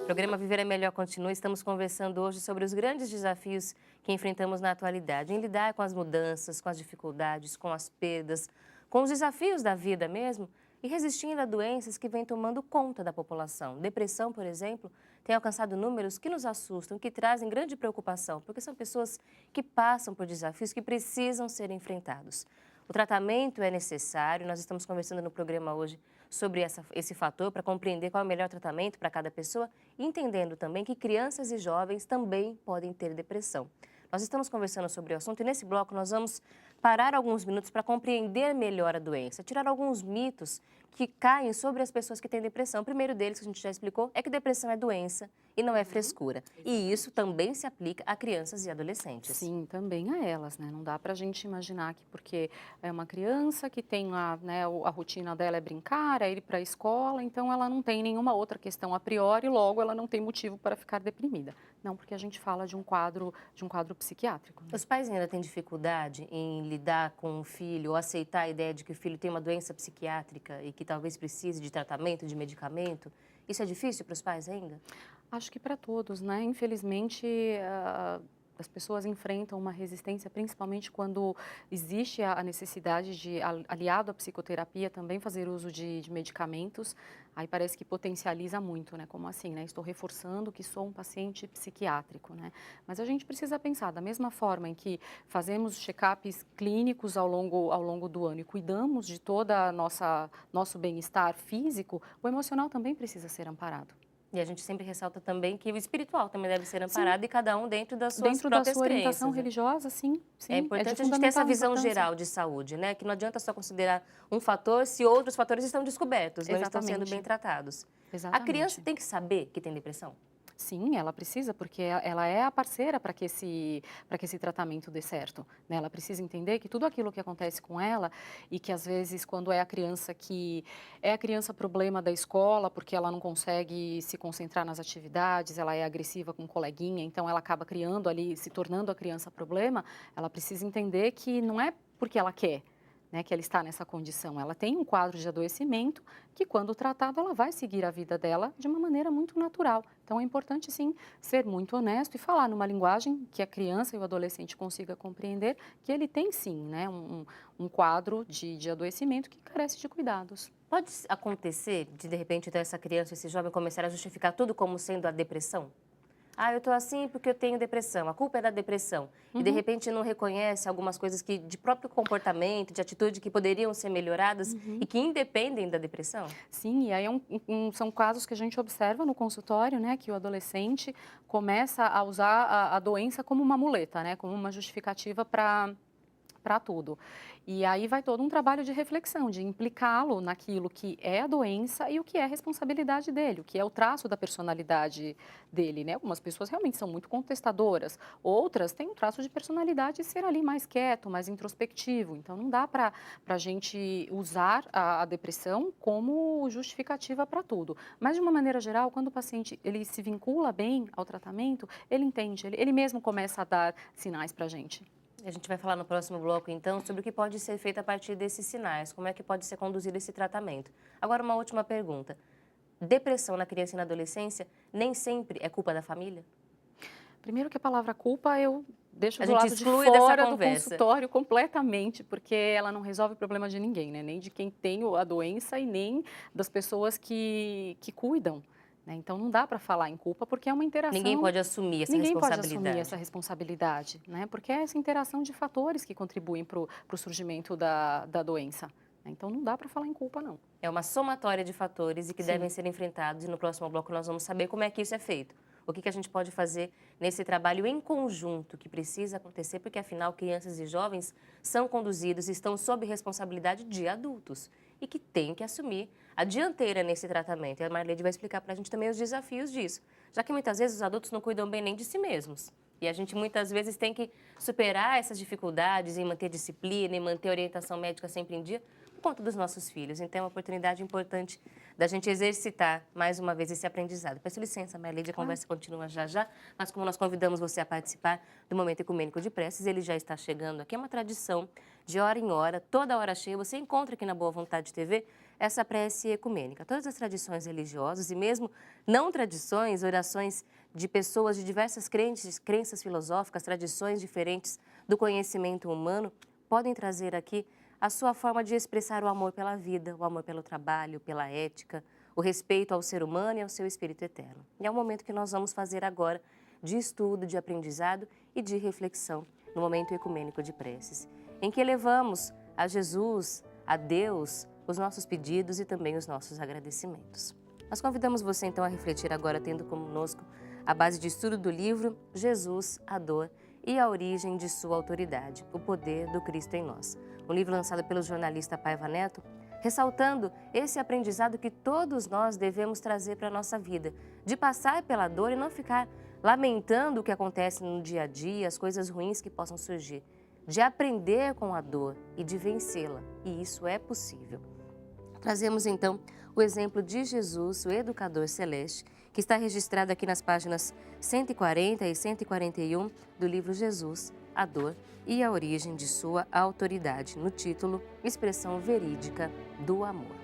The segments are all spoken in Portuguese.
Programa Viver é Melhor continua. Estamos conversando hoje sobre os grandes desafios que enfrentamos na atualidade, em lidar com as mudanças, com as dificuldades, com as perdas, com os desafios da vida mesmo e resistindo a doenças que vêm tomando conta da população. Depressão, por exemplo, tem alcançado números que nos assustam, que trazem grande preocupação, porque são pessoas que passam por desafios que precisam ser enfrentados. O tratamento é necessário, nós estamos conversando no programa hoje sobre esse fator para compreender qual é o melhor tratamento para cada pessoa, entendendo também que crianças e jovens também podem ter depressão. Nós estamos conversando sobre o assunto e nesse bloco nós vamos parar alguns minutos para compreender melhor a doença, tirar alguns mitos que caem sobre as pessoas que têm depressão. O primeiro deles, que a gente já explicou, é que depressão é doença e não é frescura. E isso também se aplica a crianças e adolescentes. Sim, também a elas, né? Não dá para a gente imaginar que porque é uma criança que tem a rotina dela é brincar, é ir para a escola, então ela não tem nenhuma outra questão a priori, logo ela não tem motivo para ficar deprimida. Não, porque a gente fala de um quadro psiquiátrico, né? Os pais ainda têm dificuldade em lidar com o filho ou aceitar a ideia de que o filho tem uma doença psiquiátrica e que talvez precise de tratamento, de medicamento? Isso é difícil para os pais ainda? Acho que para todos, né? Infelizmente, as pessoas enfrentam uma resistência, principalmente quando existe a necessidade de, aliado à psicoterapia, também fazer uso de medicamentos. Aí parece que potencializa muito, né? Como assim, né? Estou reforçando que sou um paciente psiquiátrico, né? Mas a gente precisa pensar, da mesma forma em que fazemos check-ups clínicos ao longo do ano e cuidamos de toda a nosso bem-estar físico, o emocional também precisa ser amparado. E a gente sempre ressalta também que o espiritual também deve ser Sim. amparado e cada um dentro das suas Dentro da próprias sua orientação crenças, né? religiosa, sim, É sim, é de importante a gente ter essa fundamental visão importância. geral de saúde, né? Que não adianta só considerar um fator se outros fatores estão descobertos, não estão sendo bem Exatamente, tratados. A criança exatamente. tem que saber que tem depressão? Sim, ela precisa, porque ela é a parceira para que esse tratamento dê certo, né? Ela precisa entender que tudo aquilo que acontece com ela e que às vezes quando é a criança que é a criança problema da escola, porque ela não consegue se concentrar nas atividades, ela é agressiva com o coleguinha, então ela acaba criando ali, se tornando a criança problema, ela precisa entender que não é porque ela quer, né, que ela está nessa condição. Ela tem um quadro de adoecimento que, quando tratado, ela vai seguir a vida dela de uma maneira muito natural. Então, é importante, sim, ser muito honesto e falar numa linguagem que a criança e o adolescente consiga compreender que ele tem, sim, né, um quadro de adoecimento que carece de cuidados. Pode acontecer de repente, então, essa criança, esse jovem começar a justificar tudo como sendo a depressão? Ah, eu tô assim porque eu tenho depressão, a culpa é da depressão. E de Uhum. repente não reconhece algumas coisas que de próprio comportamento, de atitude que poderiam ser melhoradas e Uhum. que independem da depressão? Sim, e aí são casos que a gente observa no consultório, né, que o adolescente começa a usar a doença como uma muleta, né, como uma justificativa para tudo. E aí vai todo um trabalho de reflexão, de implicá-lo naquilo que é a doença e o que é a responsabilidade dele, o que é o traço da personalidade dele, né? Algumas pessoas realmente são muito contestadoras, outras têm um traço de personalidade de ser ali mais quieto, mais introspectivo. Então não dá para a gente usar a depressão como justificativa para tudo. Mas de uma maneira geral, quando o paciente ele se vincula bem ao tratamento, ele entende, ele mesmo começa a dar sinais para a gente. A gente vai falar no próximo bloco, então, sobre o que pode ser feito a partir desses sinais, como é que pode ser conduzido esse tratamento. Agora, uma última pergunta. Depressão na criança e na adolescência nem sempre é culpa da família? Primeiro que a palavra culpa eu deixo A do gente lado de exclui dessa fora do conversa. consultório completamente, porque ela não resolve o problema de ninguém, né? Nem de quem tem a doença e nem das pessoas que cuidam, né? Então não dá para falar em culpa porque é uma Ninguém interação. pode assumir essa Ninguém pode assumir essa responsabilidade. responsabilidade, né? Porque é essa interação de fatores que contribuem para o surgimento da doença, né? Então não dá para falar em culpa, não. É uma somatória de fatores e que devem Sim. ser enfrentados. E no próximo bloco nós vamos saber como é que isso é feito. O que a gente pode fazer nesse trabalho em conjunto que precisa acontecer, porque afinal crianças e jovens são conduzidos e estão sob responsabilidade de adultos e que têm que assumir a dianteira nesse tratamento. E a Marlene vai explicar para a gente também os desafios disso, já que muitas vezes os adultos não cuidam bem nem de si mesmos. E a gente muitas vezes tem que superar essas dificuldades em manter disciplina, em manter a orientação médica sempre em dia, por conta dos nossos filhos. Então, é uma oportunidade importante da gente exercitar mais uma vez esse aprendizado. Peço licença, Marlide, a conversa continua já já, mas como nós convidamos você a participar do Momento Ecumênico de Preces, ele já está chegando aqui, é uma tradição de hora em hora, toda hora cheia, você encontra aqui na Boa Vontade TV essa prece ecumênica. Todas as tradições religiosas e mesmo não tradições, orações de pessoas de diversas crenças filosóficas, tradições diferentes do conhecimento humano, podem trazer aqui a sua forma de expressar o amor pela vida, o amor pelo trabalho, pela ética, o respeito ao ser humano e ao seu espírito eterno. E é o momento que nós vamos fazer agora de estudo, de aprendizado e de reflexão no Momento Ecumênico de Preces, em que elevamos a Jesus, a Deus, os nossos pedidos e também os nossos agradecimentos. Nós convidamos você então a refletir agora, tendo conosco a base de estudo do livro Jesus, a Dor e a Origem de Sua Autoridade, o Poder do Cristo em Nós. Um livro lançado pelo jornalista Paiva Neto, ressaltando esse aprendizado que todos nós devemos trazer para a nossa vida, de passar pela dor e não ficar lamentando o que acontece no dia a dia, as coisas ruins que possam surgir, de aprender com a dor e de vencê-la, e isso é possível. Trazemos então o exemplo de Jesus, o Educador Celeste, que está registrado aqui nas páginas 140 e 141 do livro Jesus, a Dor e a Origem de Sua Autoridade, no título Expressão Verídica do Amor.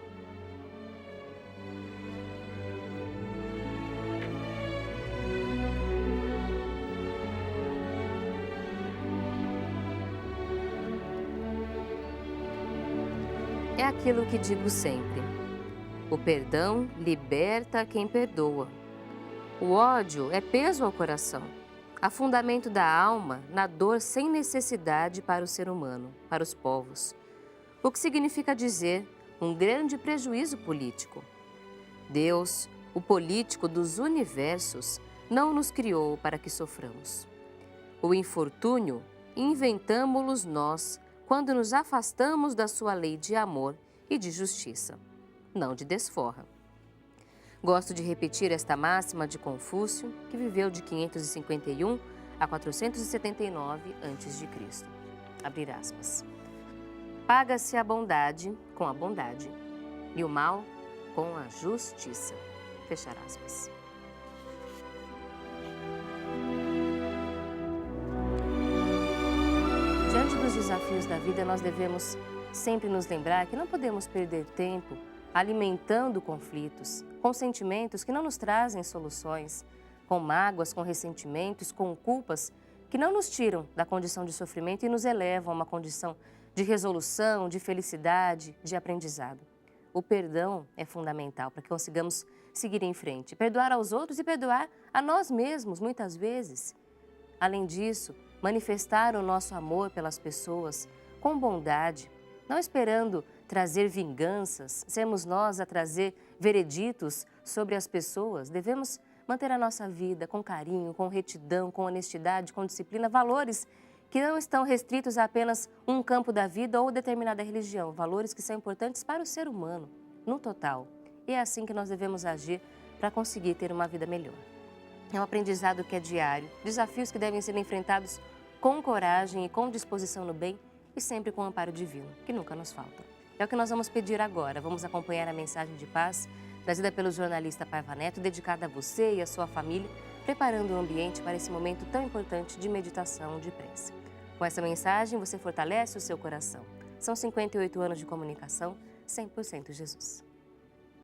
É aquilo que digo sempre: o perdão liberta quem perdoa. O ódio é peso ao coração, afundamento da alma na dor sem necessidade para o ser humano, para os povos. O que significa dizer um grande prejuízo político. Deus, o político dos universos, não nos criou para que soframos. O infortúnio inventamo-los nós quando nos afastamos da sua lei de amor e de justiça, não de desforra. Gosto de repetir esta máxima de Confúcio, que viveu de 551 a 479 a.C. Abrir aspas. Paga-se a bondade com a bondade e o mal com a justiça. Fechar aspas. Diante dos desafios da vida, nós devemos sempre nos lembrar que não podemos perder tempo alimentando conflitos, com sentimentos que não nos trazem soluções, com mágoas, com ressentimentos, com culpas que não nos tiram da condição de sofrimento e nos elevam a uma condição de resolução, de felicidade, de aprendizado. O perdão é fundamental para que consigamos seguir em frente, perdoar aos outros e perdoar a nós mesmos, muitas vezes. Além disso, manifestar o nosso amor pelas pessoas com bondade, não esperando trazer vinganças, sermos nós a trazer vereditos sobre as pessoas. Devemos manter a nossa vida com carinho, com retidão, com honestidade, com disciplina, valores que não estão restritos a apenas um campo da vida ou determinada religião, valores que são importantes para o ser humano, no total. E é assim que nós devemos agir para conseguir ter uma vida melhor. É um aprendizado que é diário, desafios que devem ser enfrentados com coragem e com disposição no bem e sempre com o amparo divino, que nunca nos falta. É o que nós vamos pedir agora. Vamos acompanhar a mensagem de paz trazida pelo jornalista Paiva Neto, dedicada a você e a sua família, preparando o ambiente para esse momento tão importante de meditação, de prece. Com essa mensagem, você fortalece o seu coração. São 58 anos de comunicação 100% Jesus.